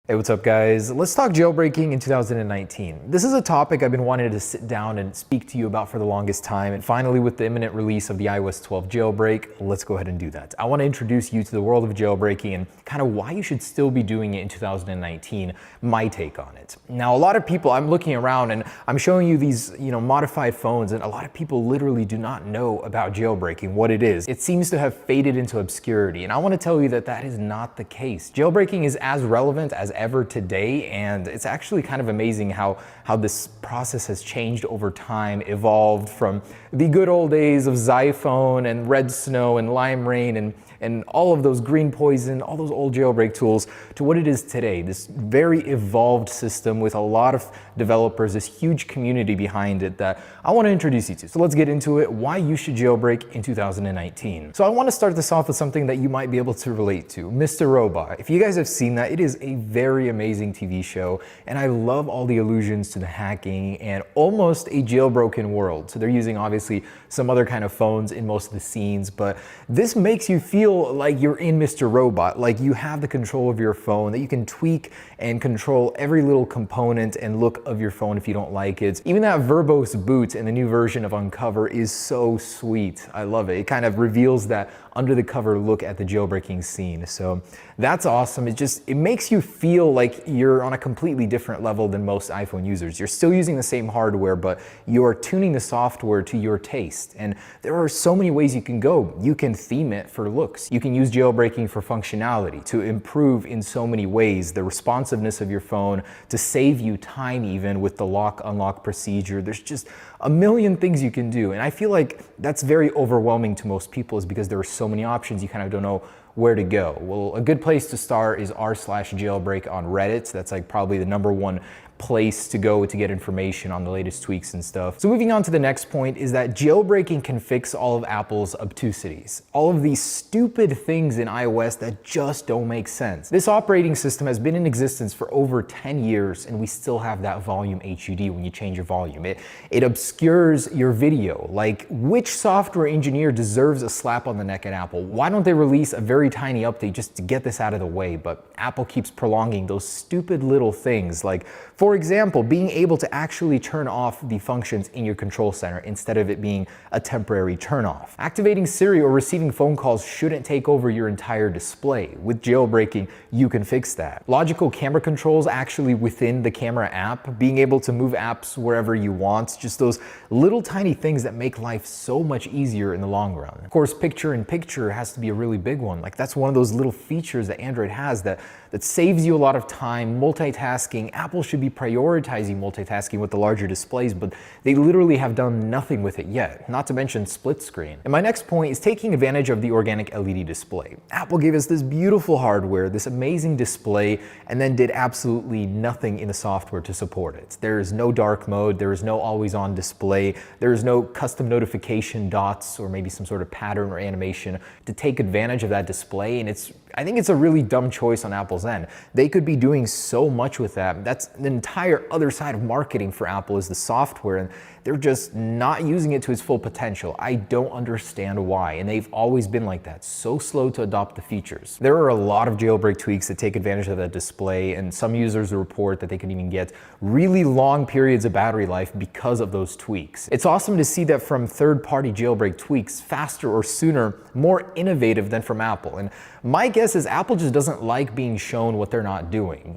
Hey, what's up guys? Let's talk jailbreaking in 2019. This is a topic I've been wanting to sit down and speak to you about for the longest time, and finally with the imminent release of the iOS 12 jailbreak, let's go ahead and do that. I want to introduce you to the world of jailbreaking and kind of why you should still be doing it in 2019, my take on it. Now, a lot of people, I'm looking around and I'm showing you these, modified phones, and a lot of people literally do not know about jailbreaking, what it is. It seems to have faded into obscurity, and I want to tell you that that is not the case. Jailbreaking is as relevant as ever today, and it's actually kind of amazing how this process has changed over time, evolved from the good old days of Xiphone and Red Snow and Lime Rain and all of those Green Poison, all those old jailbreak tools, to what it is today, this very evolved system with a lot of developers, this huge community behind it that I want to introduce you to. So let's get into it, why you should jailbreak in 2019. So I want to start this off with something that you might be able to relate to, Mr. Robot. If you guys have seen that, it is a very amazing TV show, and I love all the allusions to the hacking and almost a jailbroken world. So they're using obviously some other kind of phones in most of the scenes, but this makes you feel like you're in Mr. Robot, like you have the control of your phone, that you can tweak and control every little component and look of your phone if you don't like it. Even that verbose boot in the new version of Uncover is so sweet. I love it. It kind of reveals that under the cover look at the jailbreaking scene. So that's awesome. It makes you feel like you're on a completely different level than most iPhone users. You're still using the same hardware, but you're tuning the software to your taste. And there are so many ways you can go. You can theme it for looks. You can use jailbreaking for functionality, to improve in so many ways the responsiveness of your phone, to save you time even with the lock-unlock procedure. There's just a million things you can do. And I feel like that's very overwhelming to most people, is because there are so many options, you kind of don't know where to go. Well, a good place to start is r/jailbreak on Reddit. That's like probably the #1 place to go to get information on the latest tweaks and stuff. So moving on to the next point is that jailbreaking can fix all of Apple's obtusities. All of these stupid things in iOS that just don't make sense. This operating system has been in existence for over 10 years and we still have that volume HUD when you change your volume. It obscures your video. Like, which software engineer deserves a slap on the neck at Apple? Why don't they release a very tiny update just to get this out of the way? But Apple keeps prolonging those stupid little things, like, for example, being able to actually turn off the functions in your control center instead of it being a temporary turn off. Activating Siri or receiving phone calls shouldn't take over your entire display. With jailbreaking, you can fix that. Logical camera controls actually within the camera app, being able to move apps wherever you want, just those little tiny things that make life so much easier in the long run. Of course, picture-in-picture has to be a really big one. Like, that's one of those little features that Android has that saves you a lot of time. Multitasking, Apple should be prioritizing multitasking with the larger displays, but they literally have done nothing with it yet, not to mention split screen. And my next point is taking advantage of the organic LED display. Apple gave us this beautiful hardware, this amazing display, and then did absolutely nothing in the software to support it. There is no dark mode, there is no always on display, there is no custom notification dots or maybe some sort of pattern or animation to take advantage of that display, and I think it's a really dumb choice on Apple's end. They could be doing so much with that. That's the entire other side of marketing for Apple, is the software, and they're just not using it to its full potential. I don't understand why, and they've always been like that, so slow to adopt the features. There are a lot of jailbreak tweaks that take advantage of that display, and some users report that they can even get really long periods of battery life because of those tweaks. It's awesome to see that from third-party jailbreak tweaks, faster or sooner, more innovative than from Apple. And my guess is Apple just doesn't like being shown what they're not doing.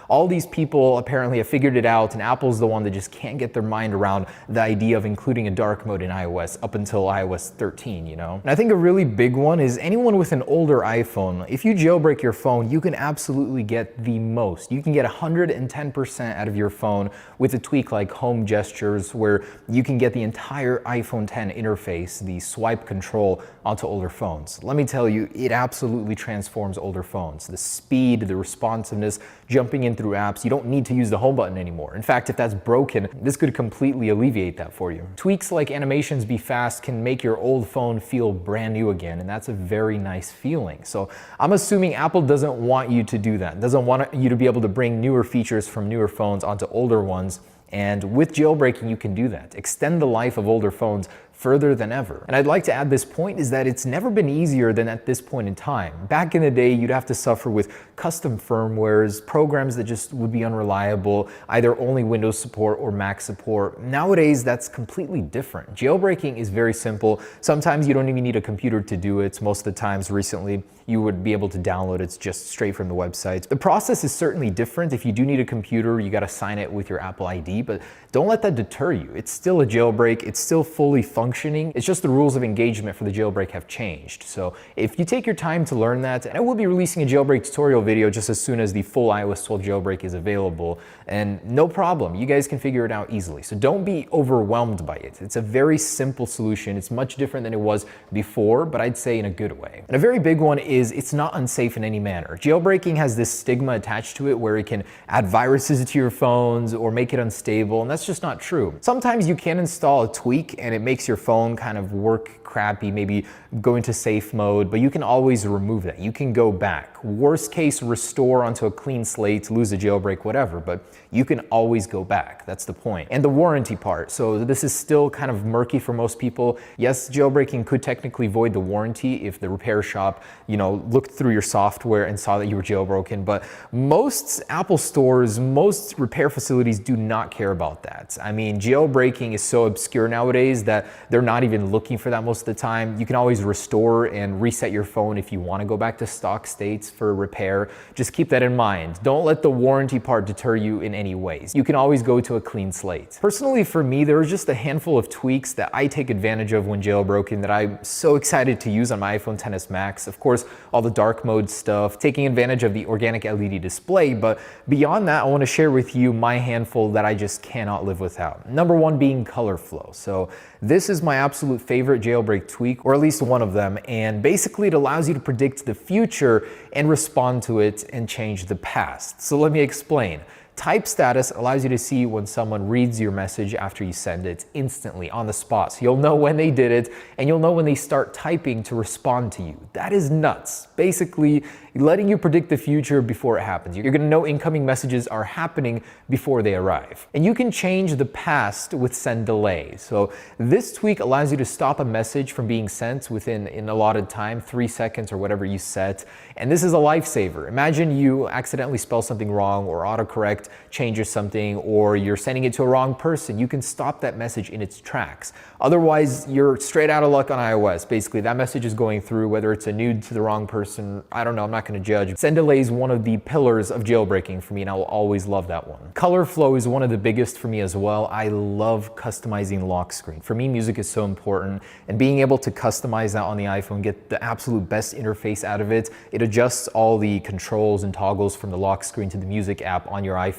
All these people apparently have figured it out, and Apple's the one that just can't get their mind around the idea of including a dark mode in iOS up until iOS 13, And I think a really big one is anyone with an older iPhone. If you jailbreak your phone, you can absolutely get the most. You can get 110% out of your phone with a tweak like home gestures, where you can get the entire iPhone X interface, the swipe control, onto older phones. Let me tell you, it absolutely transforms older phones. The speed, the responsiveness, jumping in through apps, you don't need to use the home button anymore. In fact, if that's broken, this could completely alleviate that for you. Tweaks like animations be fast can make your old phone feel brand new again, and that's a very nice feeling. So I'm assuming Apple doesn't want you to do that, doesn't want you to be able to bring newer features from newer phones onto older ones. And with jailbreaking, you can do that. Extend the life of older phones further than ever. And I'd like to add this point is that it's never been easier than at this point in time. Back in the day, you'd have to suffer with custom firmwares, programs that just would be unreliable, either only Windows support or Mac support. Nowadays, that's completely different. Jailbreaking is very simple. Sometimes you don't even need a computer to do it. Most of the times recently, you would be able to download it just straight from the website. The process is certainly different. If you do need a computer, you gotta sign it with your Apple ID, but don't let that deter you. It's still a jailbreak. It's still fully functioning. It's just the rules of engagement for the jailbreak have changed. So if you take your time to learn that, and I will be releasing a jailbreak tutorial video just as soon as the full iOS 12 jailbreak is available, and no problem, you guys can figure it out easily. So don't be overwhelmed by it. It's a very simple solution. It's much different than it was before, but I'd say in a good way. And a very big one is it's not unsafe in any manner. Jailbreaking has this stigma attached to it where it can add viruses to your phones or make it unstable, and that's just not true. Sometimes you can install a tweak and it makes your phone kind of work crappy, maybe go into safe mode, but you can always remove that. You can go back. Worst case, restore onto a clean slate, lose a jailbreak, whatever, but you can always go back. That's the point. And the warranty part. So this is still kind of murky for most people. Yes, jailbreaking could technically void the warranty if the repair shop, looked through your software and saw that you were jailbroken, but most Apple stores, most repair facilities do not care about that. I mean, jailbreaking is so obscure nowadays that they're not even looking for that most of the time. You can always restore and reset your phone if you want to go back to stock states for repair. Just keep that in mind. Don't let the warranty part deter you in any ways. You can always go to a clean slate. Personally, for me, there are just a handful of tweaks that I take advantage of when jailbroken that I'm so excited to use on my iPhone XS Max. Of course, all the dark mode stuff, taking advantage of the organic LED display, but beyond that, I want to share with you my handful that I just cannot live without. Number one being color flow. So this is my absolute favorite jailbreak tweak, or at least one of them, and basically it allows you to predict the future and respond to it and change the past. So let me explain. Type status allows you to see when someone reads your message after you send it instantly on the spot. So you'll know when they did it and you'll know when they start typing to respond to you. That is nuts. Basically, letting you predict the future before it happens. You're gonna know incoming messages are happening before they arrive. And you can change the past with send delay. So this tweak allows you to stop a message from being sent within an allotted time, 3 seconds or whatever you set. And this is a lifesaver. Imagine you accidentally spell something wrong or autocorrect changes something, or you're sending it to a wrong person. You can stop that message in its tracks. Otherwise, you're straight out of luck on iOS. Basically, that message is going through, whether it's a nude to the wrong person, I don't know, I'm not gonna judge. Send delay is one of the pillars of jailbreaking for me, and I will always love that one. Color flow is one of the biggest for me as well. I love customizing lock screen. For me, music is so important, and being able to customize that on the iPhone, get the absolute best interface out of it. It adjusts all the controls and toggles from the lock screen to the music app on your iPhone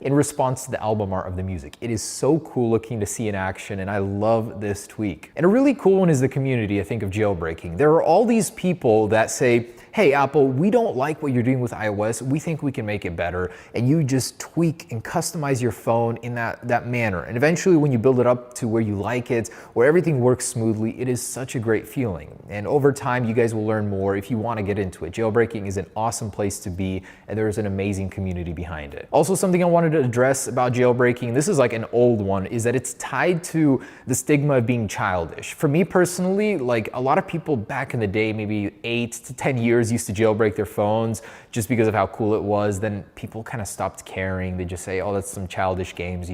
in response to the album art of the music. It is so cool looking to see in action, and I love this tweak. And a really cool one is the community, I think, of jailbreaking. There are all these people that say, hey, Apple, we don't like what you're doing with iOS. We think we can make it better. And you just tweak and customize your phone in that manner. And eventually, when you build it up to where you like it, where everything works smoothly, it is such a great feeling. And over time, you guys will learn more if you want to get into it. Jailbreaking is an awesome place to be, and there is an amazing community behind it. Also, something I wanted to address about jailbreaking, this is like an old one, is that it's tied to the stigma of being childish. For me personally, like a lot of people back in the day, maybe 8 to 10 years, used to jailbreak their phones just because of how cool it was. Then people kind of stopped caring. They just say, oh, that's some childish games,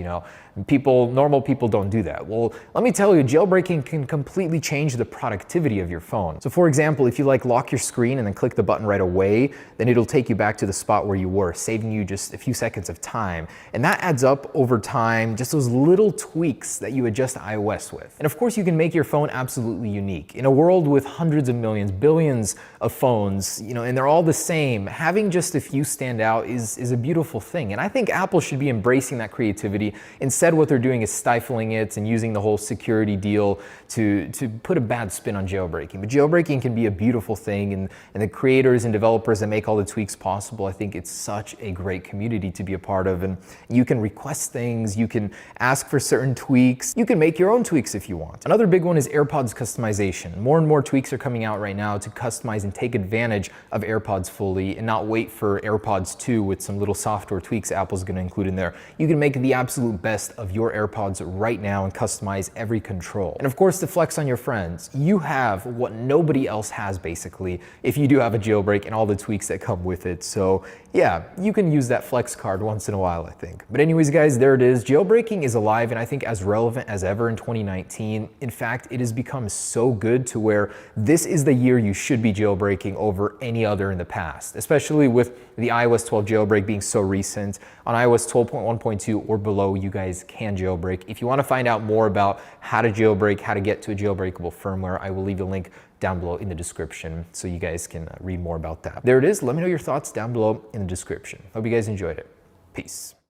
normal people don't do that. Well, let me tell you, jailbreaking can completely change the productivity of your phone. So for example, if you lock your screen and then click the button right away, then it'll take you back to the spot where you were, saving you just a few seconds of time. And that adds up over time, just those little tweaks that you adjust iOS with. And of course, you can make your phone absolutely unique. In a world with hundreds of millions, billions of phones, and they're all the same, having just a few stand out is a beautiful thing. And I think Apple should be embracing that creativity. Instead, what they're doing is stifling it and using the whole security deal to put a bad spin on jailbreaking. But jailbreaking can be a beautiful thing, and the creators and developers that make all the tweaks possible, I think it's such a great community to be a part of. And you can request things, you can ask for certain tweaks, you can make your own tweaks if you want. Another big one is AirPods customization. More and more tweaks are coming out right now to customize and take advantage advantage of AirPods fully and not wait for AirPods 2 with some little software tweaks Apple's going to include in there. You can make the absolute best of your AirPods right now and customize every control. And of course, to flex on your friends, you have what nobody else has basically if you do have a jailbreak and all the tweaks that come with it. So yeah, you can use that flex card once in a while, I think. But anyways, guys, there it is. Jailbreaking is alive and I think as relevant as ever in 2019. In fact, it has become so good to where this is the year you should be jailbreaking over any other in the past, especially with the iOS 12 jailbreak being so recent. On iOS 12.1.2 or below, you guys can jailbreak. If you want to find out more about how to jailbreak, how to get to a jailbreakable firmware, I will leave a link down below in the description so you guys can read more about that. There it is. Let me know your thoughts down below in the description. Hope you guys enjoyed it. Peace.